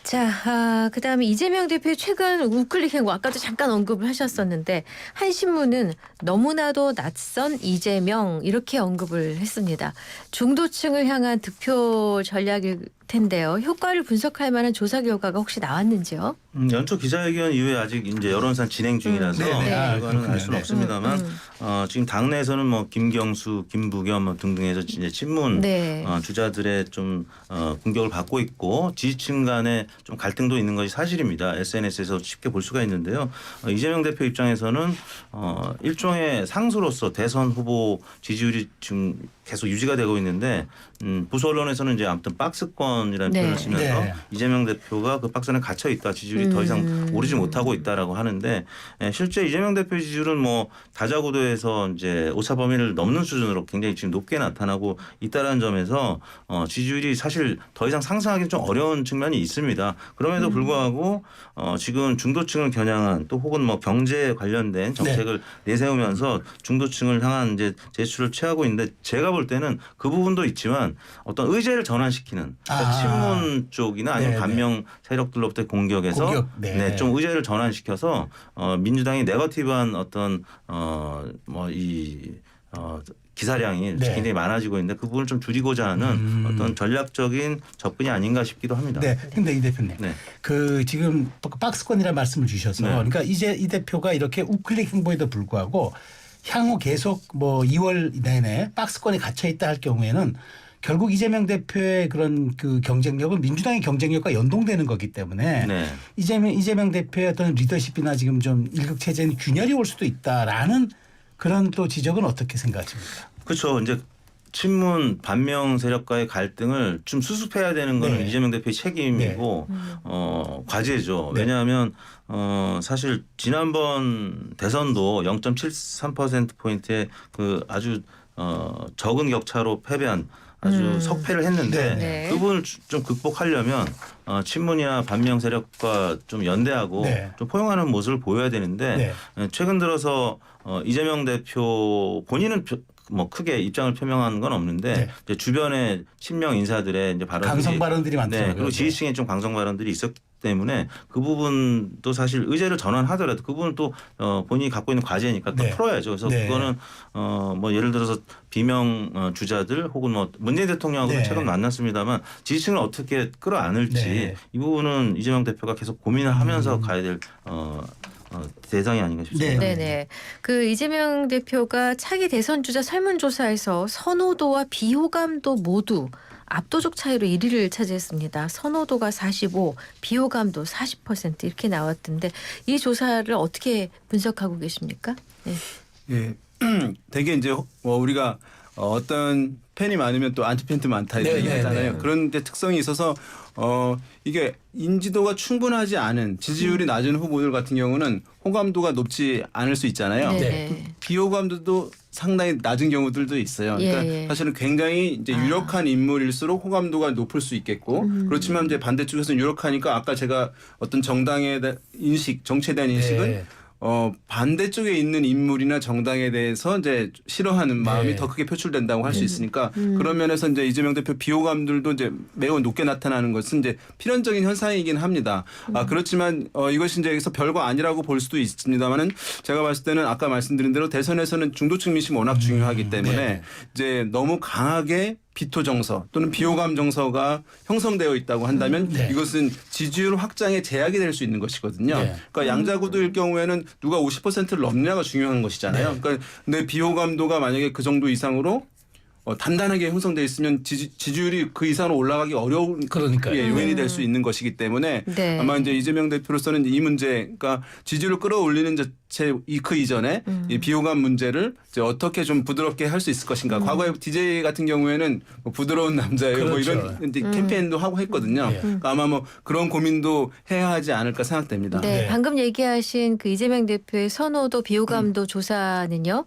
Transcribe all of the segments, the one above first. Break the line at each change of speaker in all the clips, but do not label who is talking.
자, 그다음에 이재명 대표의 최근 우클릭 행보 아까도 잠깐 언급을 하셨었는데 한 신문은 너무나도 낯선 이재명 이렇게 언급을 했습니다. 중도층을 향한 득표 전략일 텐데요. 효과를 분석할 만한 조사 결과가 혹시 나왔는지요?
연초 기자회견 이후에 아직 이제 여론상 진행 중이라서 결과는 알 수는 없습니다만 지금 당내에서는 뭐 김경수, 김부겸 뭐 등등해서 이제 친문 주자들의 좀 공격을 받고 있고 지지층 간에 좀 갈등도 있는 것이 사실입니다. SNS에서 쉽게 볼 수가 있는데요. 이재명 대표 입장에서는 일종의 상수로서 대선 후보 지지율이 지금 계속 유지가 되고 있는데 보수 언론에서는 이제 아무튼 박스권이라는 표현을 쓰면서 이재명 대표가 그 박스 안에 갇혀 있다. 지지율이 더 이상 오르지 못하고 있다라고 하는데 실제 이재명 대표 지지율은 뭐 다자구도에서 이제 오차 범위를 넘는 수준으로 굉장히 지금 높게 나타나고 있다라는 점에서 지지율이 사실 더 이상 상승하기는 좀 어려운 측면이 있습니다. 그럼에도 불구하고 지금 중도층을 겨냥한 또 혹은 뭐 경제 관련된 정책을 내세우면서 중도층을 향한 이제 제스처를 취하고 있는데 제가 볼 때는 그 부분도 있지만 어떤 의제를 전환시키는 그러니까 친문 쪽이나 아니면 반명 세력들로부터 공격해서 좀 의제를 전환시켜서 민주당이 네거티브한 어떤 기사량이 굉장히 많아지고 있는데 그 부분을 좀 줄이고자 하는 어떤 전략적인 접근이 아닌가 싶기도 합니다.
네, 근데 이 대표님, 그 지금 박스권이라는 말씀을 주셔서 그러니까 이제 이 대표가 이렇게 우클릭 행보에도 불구하고 향후 계속 뭐 2월 내내 박스권에 갇혀 있다 할 경우에는 결국 이재명 대표의 그런 그 경쟁력은 민주당의 경쟁력과 연동되는 거기 때문에 이재명 대표의 어떤 리더십이나 지금 좀 일극 체제는 균열이 올 수도 있다라는 그런 또 지적은 어떻게 생각하십니까?
그렇죠. 이제 친문 반명 세력과의 갈등을 좀 수습해야 되는 거는 이재명 대표의 책임이고 과제죠. 왜냐하면 사실 지난번 대선도 0.73%포인트의 그 아주 적은 격차로 패배한 아주 석패를 했는데 그 부분을 좀 극복하려면 친문이나 반명 세력과 좀 연대하고 좀 포용하는 모습을 보여야 되는데 최근 들어서 이재명 대표 본인은 뭐 크게 입장을 표명한 건 없는데 이제 주변에 친명 인사들의 이제 발언들이
강성 발언들이 많더라고요.
그리고 지지층에 좀 강성 발언들이 있었기 때문에 그 부분도 사실 의제를 전환하더라도 그 부분은 또 본인이 갖고 있는 과제니까 또 풀어야죠. 그래서 그거는 뭐 예를 들어서 비명 주자들 혹은 뭐 문재인 대통령하고 최근 만났습니다만 지지층을 어떻게 끌어안을지 이 부분은 이재명 대표가 계속 고민을 하면서 가야 될 대상이 아닌가 싶습니다.
네네. 그 이재명 대표가 차기 대선 주자 설문조사에서 선호도와 비호감도 모두 압도적 차이로 1위를 차지했습니다. 선호도가 45, 비호감도 40% 이렇게 나왔던데 이 조사를 어떻게 분석하고 계십니까?
되게 이제 우리가 어떤 팬이 많으면 또 안티 팬도 많다 이렇게 얘기하잖아요. 그런 이제 특성이 있어서 이게 인지도가 충분하지 않은 지지율이 낮은 후보들 같은 경우는 호감도가 높지 않을 수 있잖아요. 비호감도도 상당히 낮은 경우들도 있어요. 그러니까 사실은 굉장히 이제 유력한 인물일수록 호감도가 높을 수 있겠고 그렇지만 이제 반대쪽에서는 유력하니까 아까 제가 어떤 정당에 대한 인식, 정치에 대한 인식은 반대쪽에 있는 인물이나 정당에 대해서 이제 싫어하는 마음이 더 크게 표출된다고 할 수 있으니까 그런 면에서 이제 이재명 대표 비호감들도 이제 매우 높게 나타나는 것은 이제 필연적인 현상이긴 합니다. 그렇지만 이것이 이제 여기서 별거 아니라고 볼 수도 있습니다만은 제가 봤을 때는 아까 말씀드린 대로 대선에서는 중도층 민심이 워낙 중요하기 때문에 이제 너무 강하게 비토 정서 또는 비호감 정서가 형성되어 있다고 한다면 이것은 지지율 확장에 제약이 될 수 있는 것이거든요. 그러니까 양자구도일 경우에는 누가 50%를 넘느냐가 중요한 것이잖아요. 그러니까 근데 비호감도가 만약에 그 정도 이상으로 단단하게 형성되어 있으면 지지율이 그 이상으로 올라가기 어려운 요인이 될 수 있는 것이기 때문에 아마 이제 이재명 대표로서는 이 문제, 그러니까 지지율을 끌어올리는 그 이전에 이 비호감 문제를 이제 어떻게 좀 부드럽게 할 수 있을 것인가. 과거에 DJ 같은 경우에는 뭐 부드러운 남자예요. 뭐 이런 캠페인도 하고 했거든요. 그러니까 아마 뭐 그런 고민도 해야 하지 않을까 생각됩니다.
방금 얘기하신 그 이재명 대표의 선호도 비호감도 조사는요.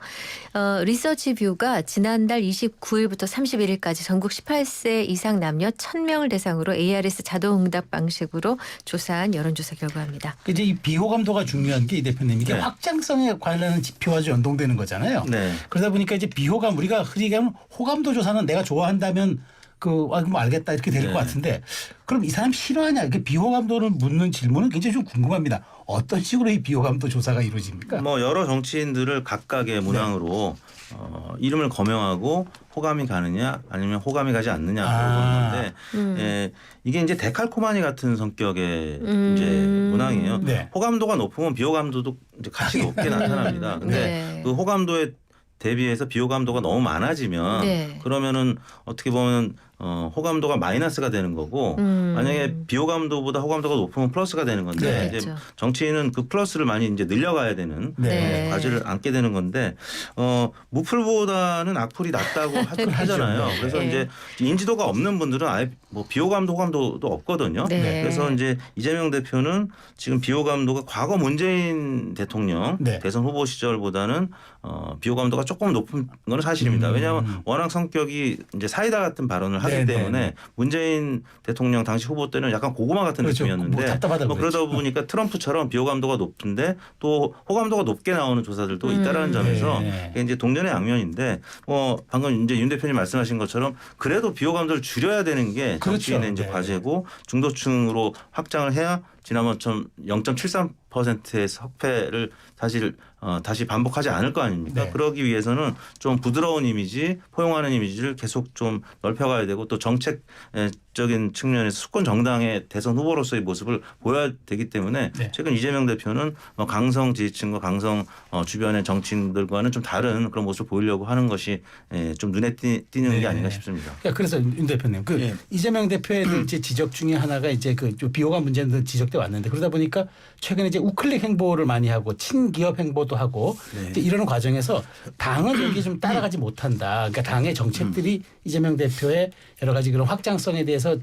리서치뷰가 지난달 29일부터 31일까지 전국 18세 이상 남녀 1,000명을 대상으로 ARS 자동응답 방식으로 조사한 여론조사 결과입니다.
이제 이 비호감도가 중요한 게 이 대표님 이게 확장성에 관련한 지표와 연동되는 거잖아요. 그러다 보니까 이제 비호감 우리가 흔히 얘기하면 호감도 조사는 내가 좋아한다면 뭐 알겠다 이렇게 될 것
네.
같은데 그럼 이 사람 싫어하냐 이렇게 비호감도를 묻는 질문은 굉장히 좀 궁금합니다. 어떤 식으로 이 비호감도 조사가 이루어집니까?
뭐 여러 정치인들을 각각의 문항으로 이름을 거명하고 호감이 가느냐 아니면 호감이 가지 않느냐 물어보는데 이게 이제 데칼코마니 같은 성격의 이제 문항이에요.
네.
호감도가 높으면 비호감도도 이제 같이 높게 나타납니다. 근데
네.
그 호감도에 대비해서 비호감도가 너무 많아지면
네.
그러면은 어떻게 보면 호감도가 마이너스가 되는 거고 만약에 비호감도보다 호감도가 높으면 플러스가 되는 건데
네.
이제
그렇죠.
정치인은 그 플러스를 많이 이제 늘려가야 되는
네.
과제를 안게 되는 건데 무풀보다는 악플이 낫다고 하잖아요.
네.
그래서
네.
이제 인지도가 없는 분들은 아예 뭐 비호감도 호감도도 없거든요.
네.
그래서 이제 이재명 대표는 지금 비호감도가 과거 문재인 대통령
네.
대선 후보 시절보다는 비호감도가 조금 높은 건 사실입니다. 왜냐하면 워낙 성격이 이제 사이다 같은 발언을 하기
네,
때문에
네, 네.
문재인 대통령 당시 후보 때는 약간 고구마 같은
그렇죠.
느낌이었는데
뭐 답답하다고
뭐 그러다
그랬죠.
보니까 트럼프처럼 비호감도가 높은데 또 호감도가 높게 나오는 조사들도 있다라는 점에서
네.
이게 이제 동전의 양면인데 방금 이제 윤 대표님 말씀하신 것처럼 그래도 비호감도를 줄여야 되는 게
그렇죠.
정치인의 이제
네.
과제고 중도층으로 확장을 해야 지난번처럼 0.73%의 석패를 사실 다시 반복하지 않을 거 아닙니까?
네.
그러기 위해서는 좀 부드러운 이미지, 포용하는 이미지를 계속 좀 넓혀가야 되고 또 정책적인 측면에서 수권 정당의 대선 후보로서의 모습을 보여야 되기 때문에
네.
최근 이재명 대표는 강성 지지층과 강성 주변의 정치인들과는 좀 다른 그런 모습을 보이려고 하는 것이 좀 눈에 띄는
네.
게 아닌가 싶습니다.
그러니까 그래서 윤 대표님
예.
이재명 대표의 이제 지적 중에 하나가 이제 그 비호감 문제는 지적돼 왔는데 그러다 보니까 최근에 이제 우클릭 행보를 많이 하고 친기업 행보도 하고 이제 이러는 과정에서 당은 여기 좀 따라가지 못한다. 그러니까 당의 정책들이 이재명 대표의 여러 가지 그런 확장성에 대해서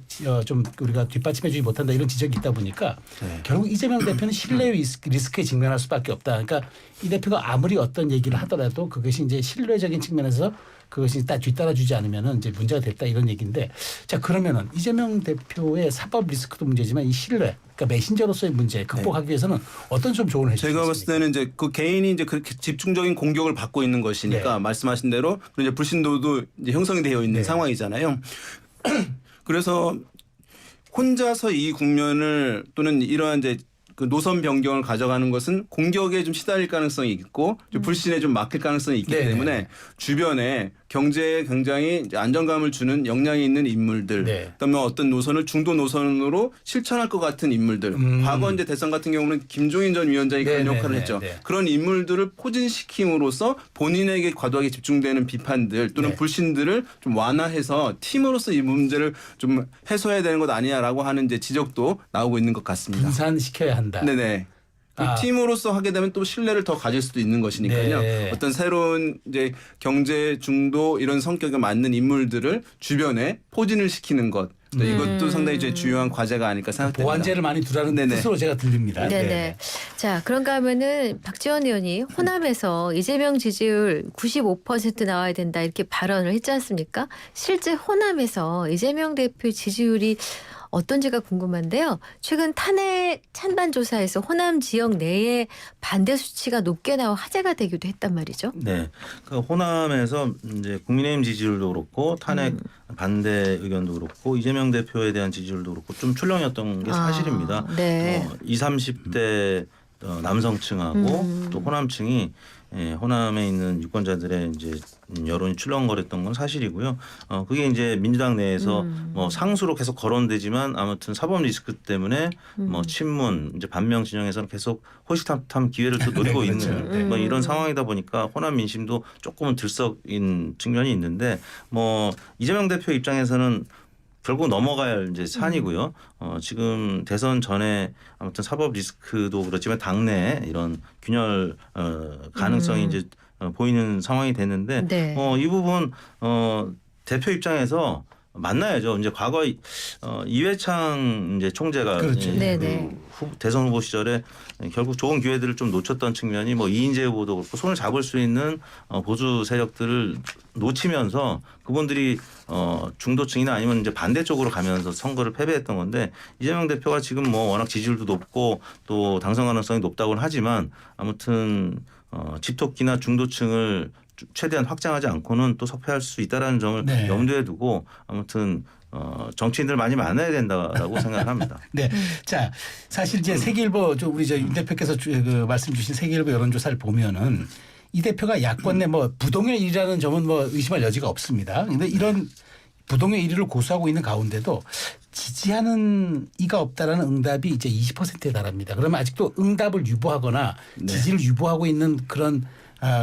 좀 우리가 뒷받침해주지 못한다 이런 지적이 있다 보니까 결국 이재명 대표는 신뢰 리스크에 직면할 수밖에 없다. 그러니까 이 대표가 아무리 어떤 얘기를 하더라도 그것이 이제 신뢰적인 측면에서 그것이 뒤따라주지 않으면은 이제 문제가 됐다 이런 얘기인데 자 그러면은 이재명 대표의 사법 리스크도 문제지만 이 신뢰 그러니까 메신저로서의 문제 극복하기 위해서는 어떤 좀 조언을 해주시겠습니까?
제가 봤을 때는 이제 그 개인이 이제 그렇게 집중적인 공격을 받고 있는 것이니까
네.
말씀하신 대로 이제 불신도도 이제 형성이 되어 있는
네.
상황이잖아요. 그래서 혼자서 이 국면을 또는 이러한 이제 그 노선 변경을 가져가는 것은 공격에 좀 시달릴 가능성이 있고 좀 불신에 좀 막힐 가능성이 있기
네네.
때문에 주변에 경제에 굉장히 이제 안정감을 주는 역량이 있는 인물들,
네.
그다음에 어떤 노선을 중도 노선으로 실천할 것 같은 인물들. 과거 이제 대선 같은 경우는 김종인 전 위원장이 그런
네네네.
역할을 했죠.
네.
그런 인물들을 포진시킴으로써 본인에게 과도하게 집중되는 비판들 또는
네.
불신들을 좀 완화해서 팀으로서 이 문제를 좀 해소해야 되는 것 아니냐라고 하는 이제 지적도 나오고 있는 것 같습니다.
분산시켜야 한다.
네네. 팀으로서 하게 되면 또 신뢰를 더 가질 수도 있는 것이니까요.
네.
어떤 새로운 이제 경제 중도 이런 성격에 맞는 인물들을 주변에 포진을 시키는 것. 이것도 상당히 이제 중요한 과제가 아닐까 생각됩니다.
보완제를 많이 두라는
네네.
뜻으로 제가 들립니다.
네네. 자, 그런가 하면은 박지원 의원이 호남에서 이재명 지지율 95% 나와야 된다 이렇게 발언을 했지 않습니까? 실제 호남에서 이재명 대표 지지율이 어떤지가 궁금한데요. 최근 탄핵 찬반 조사에서 호남 지역 내에 반대 수치가 높게 나와 화제가 되기도 했단 말이죠.
네, 그 호남에서 이제 국민의힘 지지율도 그렇고 탄핵 반대 의견도 그렇고 이재명 대표에 대한 지지율도 그렇고 좀 출렁이었던 게 사실입니다.
네.
20, 30대 남성층하고 또 호남층이 호남에 있는 유권자들의 이제 여론이 출렁거렸던 건 사실이고요. 그게 이제 민주당 내에서 뭐 상수로 계속 거론되지만 아무튼 사법 리스크 때문에 뭐 친문 이제 반명 진영에서는 계속 호시탐탐 기회를 또 노리고
네, 그렇죠.
있는 뭐 이런 상황이다 보니까 호남 민심도 조금은 들썩인 측면이 있는데 뭐 이재명 대표 입장에서는 결국 넘어가야 할 이제 산이고요. 지금 대선 전에 아무튼 사법 리스크도 그렇지만 당내 이런 균열 가능성이 이제 보이는 상황이 됐는데
네.
이 부분 대표 입장에서 만나야죠. 이제 과거 이회창 이제 총재가
그렇죠.
네네.
대선 후보 시절에 결국 좋은 기회들을 좀 놓쳤던 측면이 뭐 이인재 후보도 그렇고 손을 잡을 수 있는 보수 세력들을 놓치면서 그분들이 중도층이나 아니면 이제 반대쪽으로 가면서 선거를 패배했던 건데 이재명 대표가 지금 뭐 워낙 지지율도 높고 또 당선 가능성이 높다고는 하지만 아무튼 집토끼나 중도층을 최대한 확장하지 않고는 또 석패할 수 있다라는 점을
네.
염두에 두고 아무튼 정치인들 많이 만나야 된다라고 생각합니다.
네. 자, 사실 이제 세계일보 우리 윤 대표께서 그 말씀 주신 세계일보 여론조사를 보면은 이 대표가 야권 내 뭐 부동의 1위라는 점은 뭐 의심할 여지가 없습니다. 그런데 이런 부동의 1위를 고수하고 있는 가운데도 지지하는 이가 없다라는 응답이 이제 20%에 달합니다. 그러면 아직도 응답을 유보하거나
네.
지지를 유보하고 있는 그런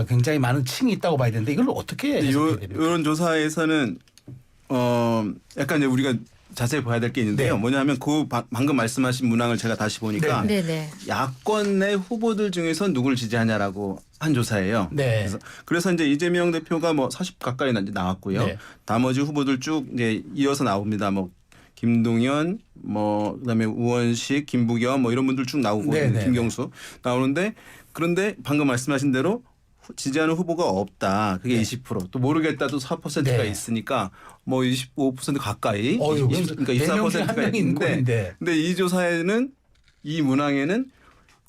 굉장히 많은 층이 있다고 봐야 되는데 이걸 어떻게 해석해야 됩니까?
이런 조사에서는 약간 이제 우리가 자세히 봐야 될 게 있는데요.
네.
뭐냐면 그 방금 말씀하신 문항을 제가 다시 보니까
네. 네.
야권 내 후보들 중에서 누굴 지지하냐라고 한 조사예요.
네.
그래서 이제 이재명 대표가 뭐 40 가까이 나왔고요.
네.
나머지 후보들 쭉 이제 이어서 나옵니다. 뭐 김동연, 뭐 그다음에 우원식, 김부겸 뭐 이런 분들 쭉 나오고
네, 네,
김경수 나오는데 그런데 방금 말씀하신 대로 지지하는 후보가 없다. 그게
네.
20%. 또 모르겠다도 4%가
네.
있으니까 뭐 25% 가까이.
어휴,
그러니까
네 명 중에 한
24%가
명이
있는데
인권인데.
근데 이 조사에는 이 문항에는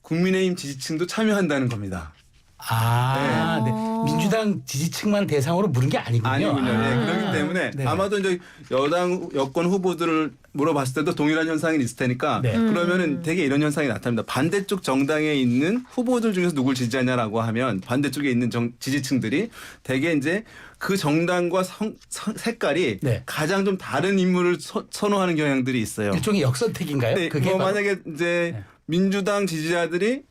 국민의힘 지지층도 참여한다는 겁니다.
네. 민주당 지지층만 대상으로 물은 게 아니군요.
아니군요. 네, 그렇기 때문에
네.
아마도 이제 여권 후보들을 물어봤을 때도 동일한 현상이 있을 테니까
네.
그러면은 되게 이런 현상이 나타납니다. 반대쪽 정당에 있는 후보들 중에서 누굴 지지하냐라고 하면 반대쪽에 있는 지지층들이 되게 이제 그 정당과 색깔이
네.
가장 좀 다른 인물을 선호하는 경향들이 있어요.
일종의 역선택인가요?
네,
그게
뭐
바로?
만약에 이제
네.
민주당 지지자들이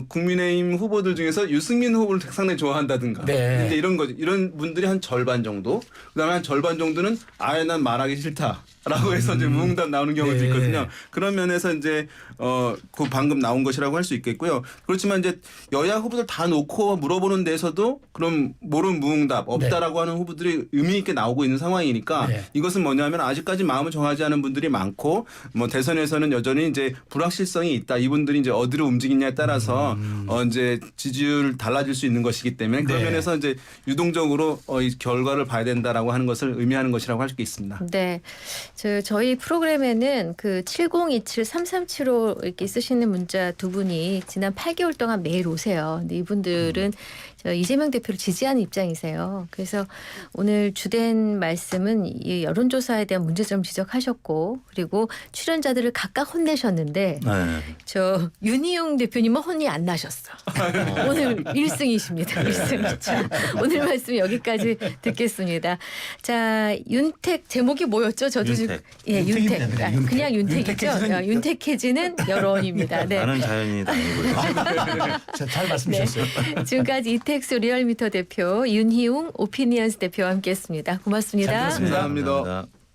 국민의힘 후보들 중에서 유승민 후보를 상당히 좋아한다든가.
네.
이제 이런 거죠. 이런 분들이 한 절반 정도. 그다음에 한 절반 정도는 아예 난 말하기 싫다라고 해서 이제 무응답 나오는 경우도
네.
있거든요. 그런 면에서 이제 그 방금 나온 것이라고 할 수 있겠고요. 그렇지만 이제 여야 후보들 다 놓고 물어보는 데서도 그럼 모른 무응답 없다라고 하는 후보들이 의미 있게 나오고 있는 상황이니까
네.
이것은 뭐냐면 아직까지 마음을 정하지 않은 분들이 많고 뭐 대선에서는 여전히 이제 불확실성이 있다. 이분들이 이제 어디로 움직이냐에 따라서 이제 지지율 달라질 수 있는 것이기 때문에 그런
네.
면에서 이제 유동적으로 이 결과를 봐야 된다라고 하는 것을 의미하는 것이라고 할 수 있습니다.
네. 저희 프로그램에는 그 7027-3375 이렇게 쓰시는 문자 두 분이 지난 8개월 동안 매일 오세요. 근데 이분들은 저 이재명 대표를 지지하는 입장이세요. 그래서 오늘 주된 말씀은 이 여론조사에 대한 문제점 지적하셨고 그리고 출연자들을 각각 혼내셨는데
네.
저 윤희용 대표님은 혼이 안 나셨어. 오늘 1승이십니다. 1승. 자, 오늘 말씀 여기까지 듣겠습니다. 자, 윤택 제목이 뭐였죠? 저도 지금
윤택.
예, 윤택.
윤택입니다.
아,
윤택.
그냥 윤택이죠.
윤택해지는-
윤택해지는 여론입니다. 네.
나는 자연이 아니고요.
잘 말씀 주셨어요.
지금까지 이택수 리얼미터 대표, 윤희웅 오피니언스 대표와 함께했습니다. 고맙습니다.
잘 들었습니다.
감사합니다.
감사합니다.